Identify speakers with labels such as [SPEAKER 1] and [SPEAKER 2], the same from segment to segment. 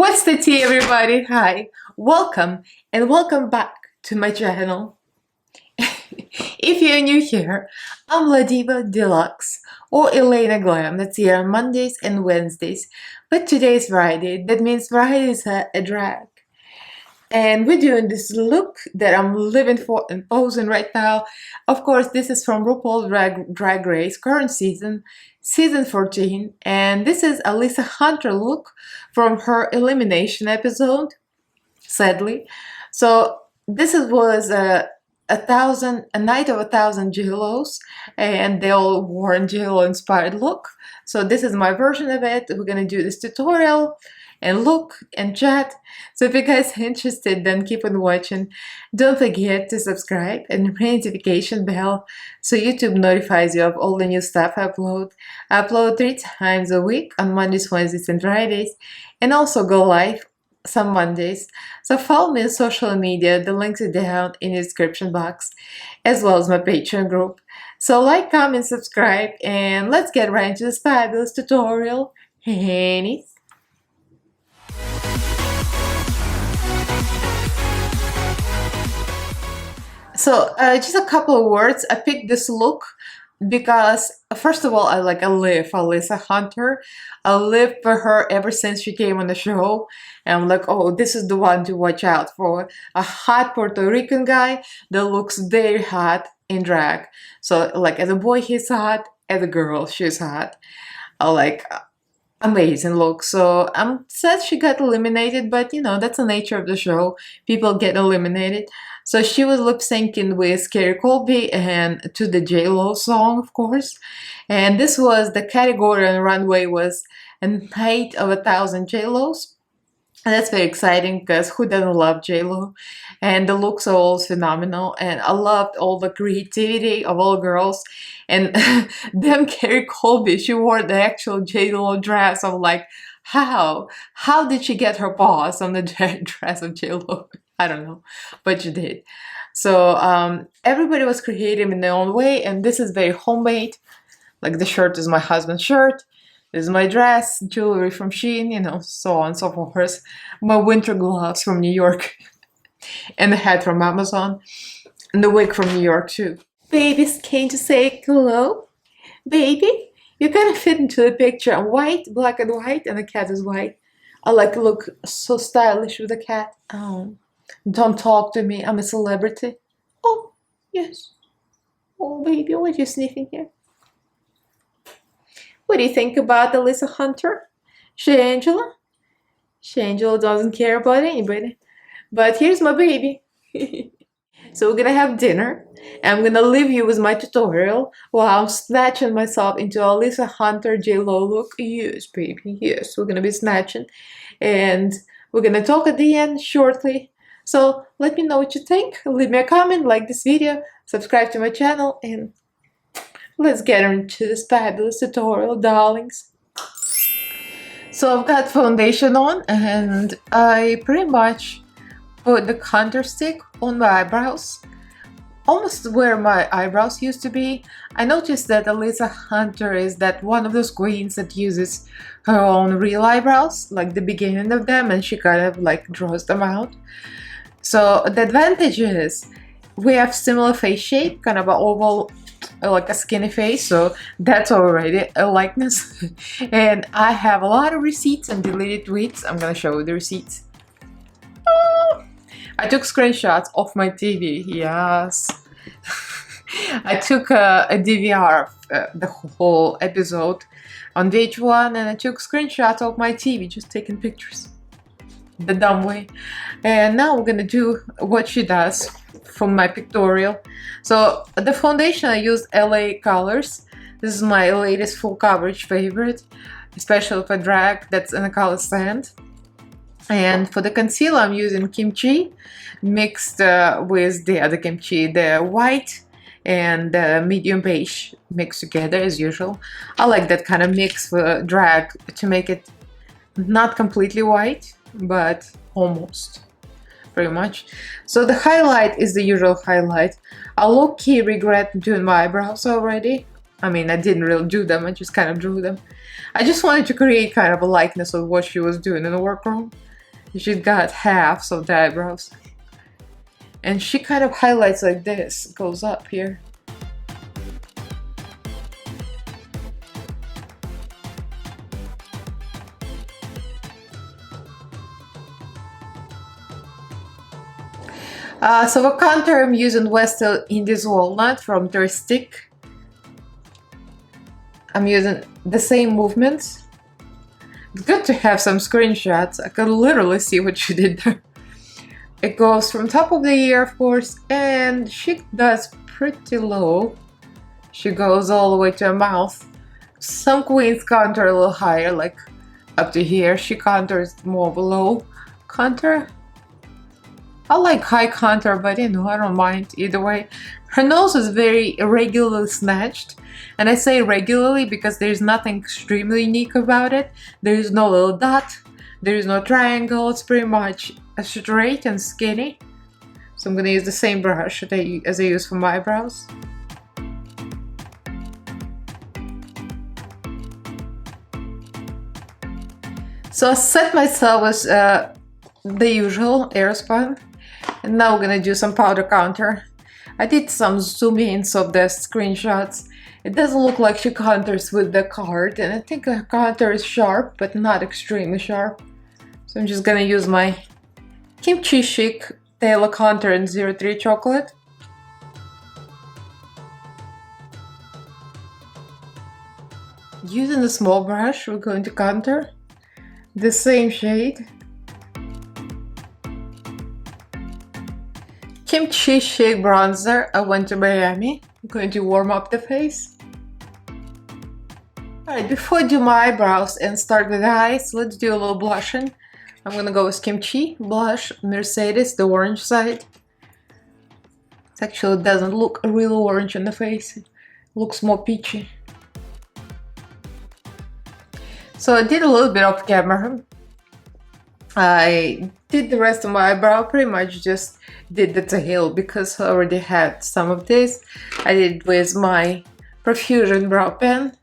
[SPEAKER 1] What's the tea, everybody? Hi, welcome and welcome back to my channel. If you're new here, I'm La Diva Deluxe or Elaina Glam. That's here on Mondays and Wednesdays. But today's Friday. That means Friday is a drag. And we're doing this look that I'm living for and posing right now. Of course, this is from Rupauls Drag Race, current season 14. And this is Alyssa Hunter look from her elimination episode, sadly. So this was a night of 1,000 JLos, and they all wore a JLo inspired look. So this is my version of it. We're gonna do this tutorial and look and chat. So if you guys are interested, then keep on watching. Don't forget to subscribe and ring notification bell so YouTube notifies you of all the new stuff I upload. I upload 3 times a week on Mondays, Wednesdays, and Fridays, and also go live some Mondays. So follow me on social media. The links are down in the description box, as well as my Patreon group. So like, comment, subscribe, and let's get right into this fabulous tutorial. Hennies. So just a couple of words. I picked this look because, first of all, I live for Alyssa Hunter. I live for her ever since she came on the show. And I'm like, oh, this is the one to watch out for. A hot Puerto Rican guy that looks very hot in drag. So like as a boy, he's hot. As a girl, she's hot. Amazing look. So I'm sad she got eliminated, but you know, that's the nature of the show. People get eliminated. So she was lip syncing with Kerry Colby and to the JLo song, of course. And this was the category on the runway was a night of 1,000 JLos. And that's very exciting because who doesn't love JLo? And the looks are all phenomenal. And I loved all the creativity of all girls. And them Kerry Colby, she wore the actual JLo dress. I'm like, how? How did she get her paws on the dress of JLo? I don't know, but she did. So everybody was creative in their own way. And this is very homemade. Like the shirt is my husband's shirt. This is my dress, jewelry from Shein, you know, so on and so forth. My winter gloves from New York. And the hat from Amazon. And the wig from New York too. Babies came to say hello. Baby, you're gonna fit into the picture. I'm white, black and white, and the cat is white. I look so stylish with the cat. Oh, don't talk to me, I'm a celebrity. Oh, yes. Oh, baby, what are you sniffing here? What do you think about Alyssa Hunter? Shangela? Shangela doesn't care about anybody. But here's my baby. So we're gonna have dinner. And I'm gonna leave you with my tutorial while I'm snatching myself into Alyssa Hunter JLo look. Yes, baby, yes, we're gonna be snatching. And we're gonna talk at the end shortly. So let me know what you think. Leave me a comment, like this video, subscribe to my channel, and let's get into this fabulous tutorial, darlings. So I've got foundation on and I pretty much put the contour stick on my eyebrows, almost where my eyebrows used to be. I noticed that Alyssa Hunter is that one of those queens that uses her own real eyebrows, like the beginning of them, and she kind of like draws them out. So the advantage is we have similar face shape, kind of an oval, like a skinny face, so that's already a likeness. And I have a lot of receipts and deleted tweets. I'm gonna show you the receipts. Oh, I took screenshots of my TV, yes. I took a DVR of the whole episode on VH1, and I took screenshots of my TV, just taking pictures the dumb way. And now we're gonna do what she does from my pictorial. So the foundation I used LA colors. This is my latest full coverage favorite, especially for drag, that's in the color sand. And for the concealer I'm using kimchi mixed with the other kimchi, the white and the medium beige mixed together as usual. I like that kind of mix for drag to make it not completely white, but almost, pretty much. So the highlight is the usual highlight. I low-key regret doing my eyebrows already. I mean, I didn't really do them, I just kind of drew them. I just wanted to create kind of a likeness of what she was doing in the workroom. She got halves of the eyebrows. And she kind of highlights like this, goes up here. So for contour, I'm using West Indies Walnut from Thirstic. I'm using the same movements. It's good to have some screenshots. I can literally see what she did there. It goes from top of the ear, of course, and she does pretty low. She goes all the way to her mouth. Some queens contour a little higher, like up to here. She contours more below contour. I like high contour, but you know, I don't mind either way. Her nose is very irregularly snatched, and I say regularly because there's nothing extremely unique about it. There is no little dot, there is no triangle, it's pretty much straight and skinny. So I'm gonna use the same brush as I use for my eyebrows. So I set myself as the usual Airspun. And now we're gonna do some powder contour. I did some zoom ins of the screenshots. It doesn't look like she contours with the card, and I think her contour is sharp, but not extremely sharp. So I'm just gonna use my Kimchi Chic Tailor Contour in 03 Chocolate. Using the small brush, we're going to contour the same shade. Kimchi Chic Bronzer. I went to Miami. I'm going to warm up the face. Alright, before I do my eyebrows and start with the eyes, let's do a little blushing. I'm gonna go with Kimchi blush, Mercedes, the orange side. It actually doesn't look real orange on the face. It looks more peachy. So I did a little bit off camera. I did the rest of my eyebrow, pretty much just did the tail because I already had some of this. I did it with my Profusion brow pen,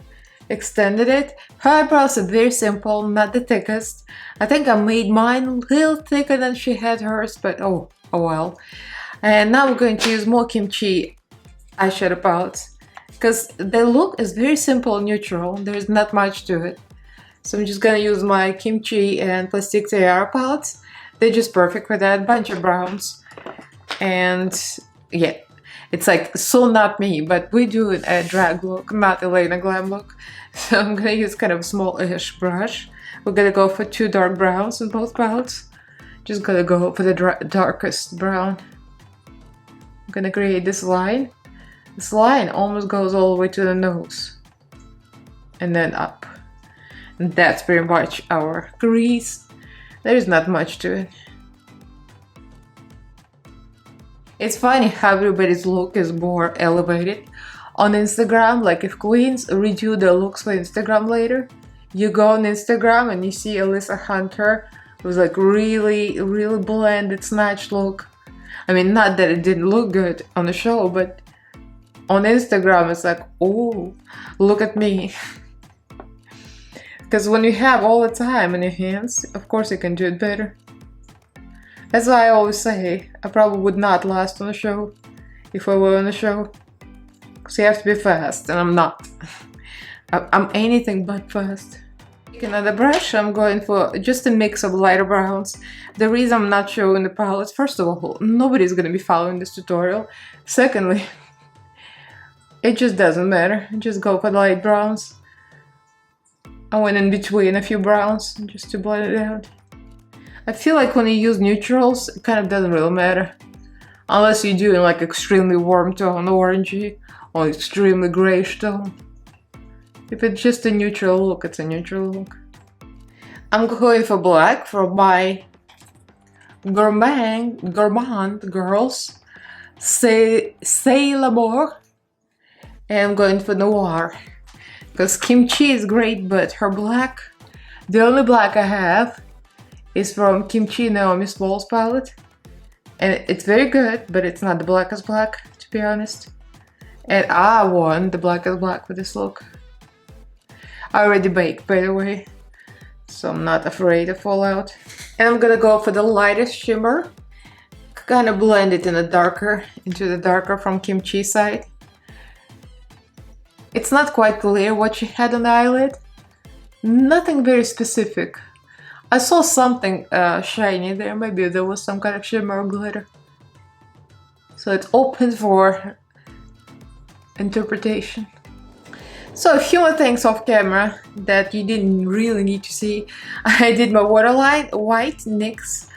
[SPEAKER 1] extended it. Her eyebrows are very simple, not the thickest. I think I made mine a little thicker than she had hers, but oh well. And now we're going to use more Kimchi eyeshadow palettes because the look is very simple, neutral. There's not much to it. So I'm just gonna use my Kimchi and Plastic Tiara palettes. They're just perfect for that. Bunch of browns. And yeah, it's like so not me, but we do a drag look, not Elaina glam look. So I'm gonna use kind of a small-ish brush. We're gonna go for 2 dark browns in both palettes. Just gonna go for the darkest brown. I'm gonna create this line. This line almost goes all the way to the nose. And then up. And that's pretty much our crease. There's not much to it. It's funny how everybody's look is more elevated on Instagram. Like if queens redo their looks for Instagram later, you go on Instagram and you see Alyssa Hunter with like really blended snatched look. I mean, not that it didn't look good on the show, but on Instagram it's like, oh, look at me. Because when you have all the time in your hands, of course you can do it better. That's why I always say, I probably would not last on the show if I were on the show. Because you have to be fast, and I'm not. I'm anything but fast. Taking another brush, I'm going for just a mix of lighter browns. The reason I'm not showing the palettes, first of all, nobody's going to be following this tutorial. Secondly, it just doesn't matter. Just go for the light browns. I went in between a few browns just to blend it out. I feel like when you use neutrals, it kind of doesn't really matter. Unless you're doing like extremely warm tone, orangey, or extremely grayish tone. If it's just a neutral look, it's a neutral look. I'm going for black for my gourmand girls. C'est l'amour. And I'm going for noir. Because Kimchi is great, but her black, the only black I have is from Kimchi Naomi Smalls palette. And it's very good, but it's not the blackest black, to be honest. And I want the blackest black with this look. I already baked, by the way. so I'm not afraid of fallout. And I'm gonna go for the lightest shimmer, kind of blend it into the darker from Kimchi side. It's not quite clear what she had on the eyelid. Nothing very specific. I saw something shiny there. Maybe there was some kind of shimmer or glitter. So it's open for interpretation. So a few more things off camera that you didn't really need to see. I did my waterline white NYX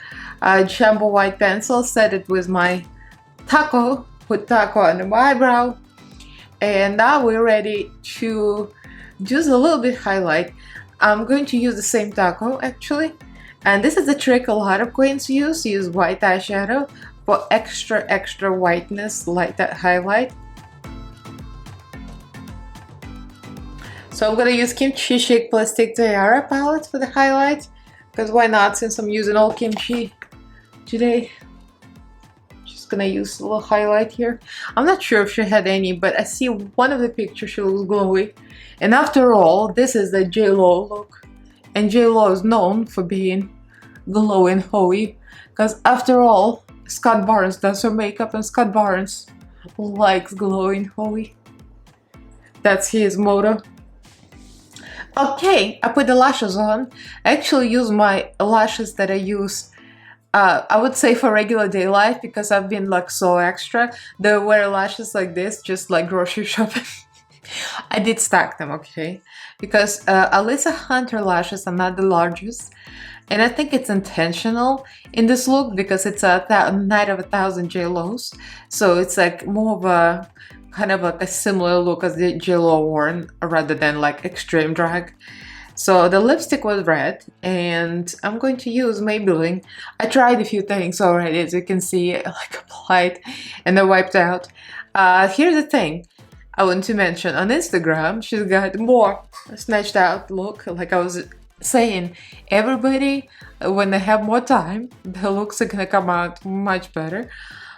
[SPEAKER 1] jumbo white pencil, set it with my taco, put taco under my eyebrow, and now we're ready to just a little bit highlight. I'm going to use the same taco actually, and this is a trick a lot of queens use white eyeshadow for extra whiteness, like that highlight. So I'm gonna use Kimchi Chic Plastic Tiara palette for the highlight, because why not, since I'm using all kimchi today. Just gonna use a little highlight here. I'm not sure if she had any, but I see one of the pictures she looks glowy. And after all, this is the J-Lo look. And J-Lo is known for being glowing hoey, because after all, Scott Barnes does her makeup and Scott Barnes likes glowing hoey. That's his motto. Okay, I put the lashes on. I actually use my lashes that I use, I would say for regular day life, because I've been like so extra. They wear lashes like this, just like grocery shopping. I did stack them, okay? Because Alyssa Hunter lashes are not the largest. And I think it's intentional in this look because it's a night of 1,000 J-Los. So it's like more of a kind of like a similar look as the J-Lo worn rather than like extreme drag. So the lipstick was red and I'm going to use Maybelline. I tried a few things already, as you can see, like applied and then wiped out. Here's the thing I want to mention. On Instagram, she's got more snatched out look. Like I was saying, everybody, when they have more time, the looks are gonna come out much better.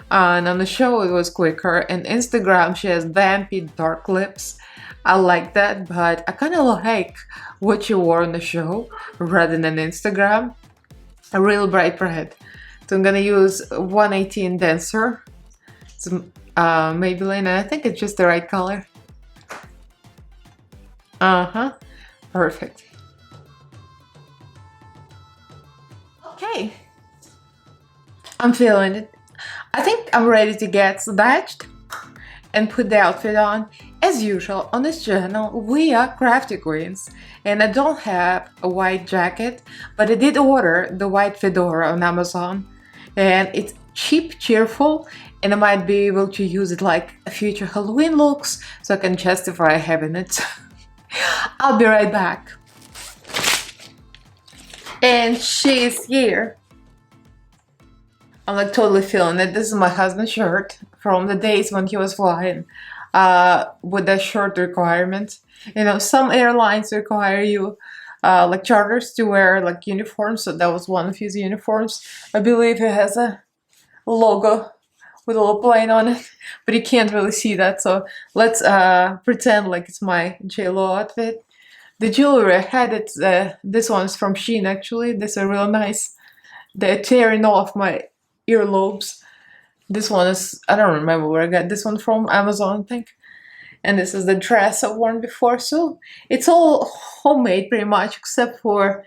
[SPEAKER 1] And on the show it was quicker, and Instagram she has vampy dark lips. I like that, but I kind of like what you wore on the show rather than Instagram. A real bright red. So I'm gonna use 118 Denser. It's Maybelline, and I think it's just the right color. Perfect. Okay, I'm feeling it. I think I'm ready to get staged and put the outfit on. As usual, on this channel, we are crafty queens, and I don't have a white jacket, but I did order the white fedora on Amazon, and it's cheap, cheerful, and I might be able to use it like future Halloween looks, so I can justify having it. I'll be right back. And she's here. I'm like totally feeling it. This is my husband's shirt from the days when he was flying with the shirt requirement. You know, some airlines require you, like charters, to wear like uniforms. So that was one of his uniforms. I believe it has a logo with a little plane on it, but you can't really see that. So let's pretend like it's my J-Lo outfit. The jewelry I had it. This one's from Shein actually. These are real nice. They're tearing off my earlobes. This one is, I don't remember where I got this one from, Amazon I think. And this is the dress I've worn before, so it's all homemade pretty much except for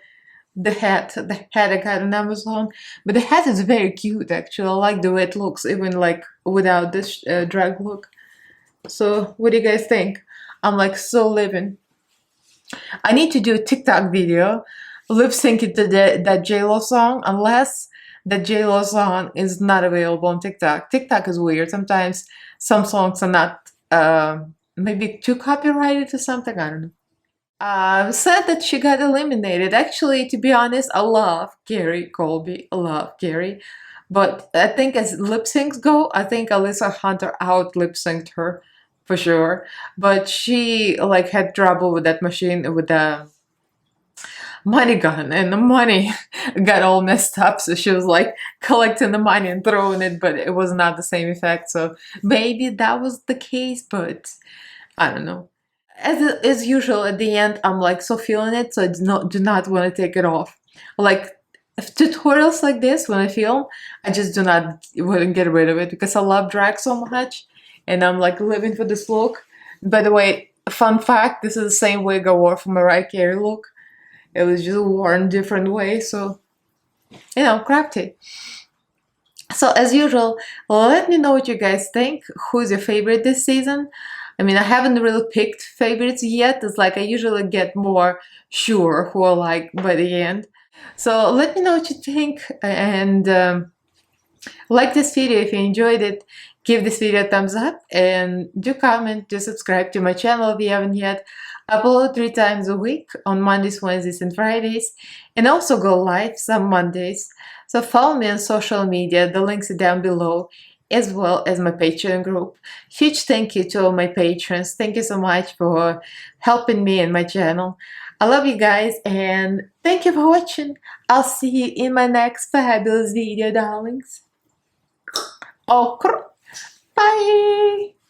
[SPEAKER 1] the hat. The hat I got on Amazon, but the hat is very cute actually. I like the way it looks even like without this drag look. So what do you guys think? I'm like so living. I need to do a TikTok video lip syncing to that J-Lo song, unless the J-Lo song is not available on TikTok. TikTok is weird. Sometimes some songs are not, maybe too copyrighted or something. I don't know. Sad that she got eliminated. Actually, to be honest, I love Gary Colby. I love Gary. But I think as lip syncs go, I think Alyssa Hunter out lip synced her for sure. But she like had trouble with that machine, with the money gun, and the money got all messed up, so she was like collecting the money and throwing it, but it was not the same effect. So maybe that was the case, but I don't know. as usual, at the end, I'm like so feeling it, so I do not want to take it off. Like tutorials like this, when I film, I just do not want to get rid of it because I love drag so much, and I'm like living for this look. By the way, fun fact: this is the same wig I wore for my Mariah Carey look. It was just worn different way, so crafty. So as usual, let me know what you guys think. Who's your favorite this season? I mean, I haven't really picked favorites yet. It's like I usually get more sure who I like by the end. So let me know what you think, and like this video if you enjoyed it. Give this video a thumbs up and do comment, do subscribe to my channel if you haven't yet. I upload 3 times a week on Mondays, Wednesdays, and Fridays, and also go live some Mondays. So follow me on social media, the links are down below, as well as my Patreon group. Huge thank you to all my patrons. Thank you so much for helping me and my channel. I love you guys, and thank you for watching. I'll see you in my next fabulous video, darlings. Oh, bye!